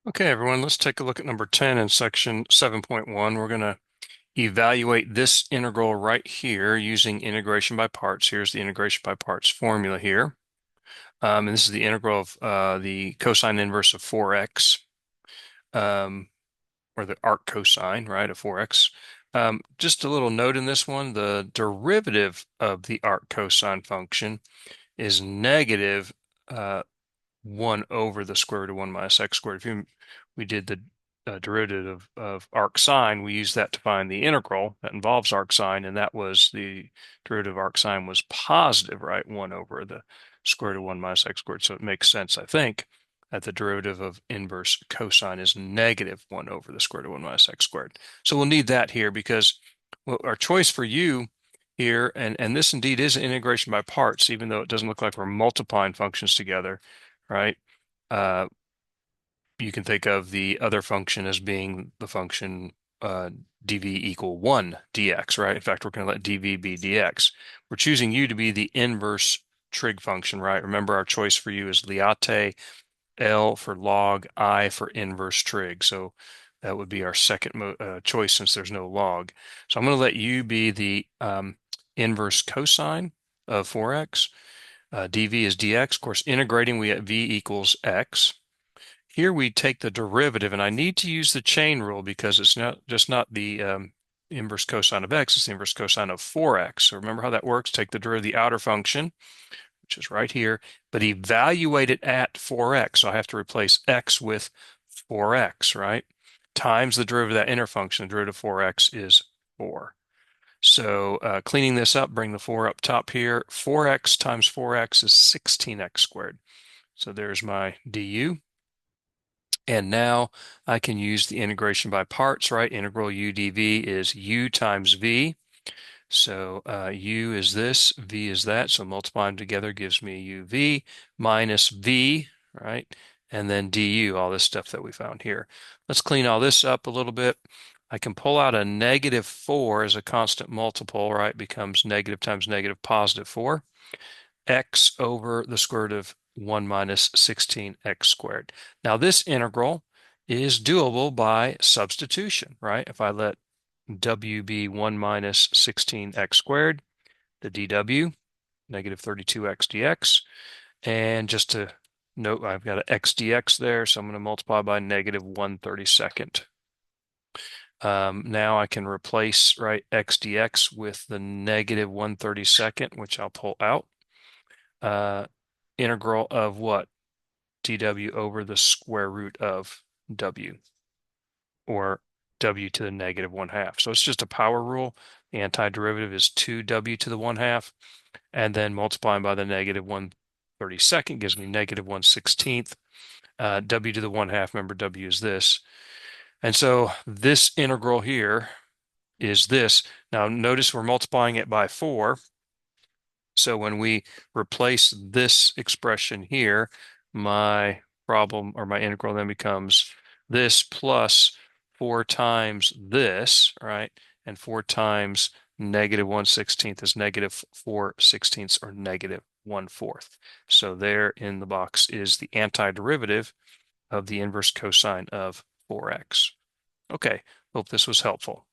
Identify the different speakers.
Speaker 1: Okay, everyone, let's take a look at number 10 in section 7.1. We're going to evaluate this integral right here using integration by parts. Here's the integration by parts formula here. And this is the integral of the cosine inverse of 4x, or the arc cosine, right, of 4x. Just a little note in this one, the derivative of the arc cosine function is negative uh, 1 over the square root of 1 minus x squared. We did the derivative of arc sine, we used that to find the integral that involves arc sine, and that was the derivative of arc sine was positive, right? 1 over the square root of 1 minus x squared. So it makes sense, I think, that the derivative of inverse cosine is negative 1 over the square root of 1 minus x squared. So we'll need that here because our choice for you here, and this indeed is an integration by parts, even though it doesn't look like we're multiplying functions together, right? Uh, you can think of the other function as being the function dv equal 1 dx, right? In fact, we're going to let dv be dx. We're choosing u to be the inverse trig function, right? Remember, our choice for u is Liate, L for log, I for inverse trig. So that would be our second choice since there's no log. So I'm going to let u be the inverse cosine of 4x. dv is dx. Of course, integrating, we get v equals x. Here we take the derivative, and I need to use the chain rule because it's not the inverse cosine of x, it's the inverse cosine of 4x. So remember how that works? Take the derivative of the outer function, which is right here, but evaluate it at 4x. So I have to replace x with 4x, right? Times the derivative of that inner function. The derivative of 4x is 4. So cleaning this up, bring the 4 up top here. 4x times 4x is 16x squared. So there's my du. And now I can use the integration by parts, right? Integral u dv is u times v. So u is this, v is that. So multiplying them together gives me uv minus v, right? And then du, all this stuff that we found here. Let's clean all this up a little bit. I can pull out a negative 4 as a constant multiple, right? Becomes negative times negative positive 4. X over the square root of 1 minus 16x squared. Now this integral is doable by substitution, right? If I let w be 1 minus 16x squared, the dw, negative 32x dx. And just to note, I've got an x dx there, so I'm going to multiply by negative 1/32. Now I can replace, right, x dx with the negative 1/32, which I'll pull out. Integral of what? dw over the square root of w, or w to the negative 1/2. So it's just a power rule. The antiderivative is 2w to the 1/2, and then multiplying by the negative 1/32 gives me negative 1/16. W to the 1/2, remember w is this. And so this integral here is this. Now notice we're multiplying it by 4. So when we replace this expression here, my problem, or my integral, then becomes this plus 4 times this, right? And 4 times negative 1/16 is negative 4/16, or negative 1/4. So there in the box is the antiderivative of the inverse cosine of 4x. Okay, hope this was helpful.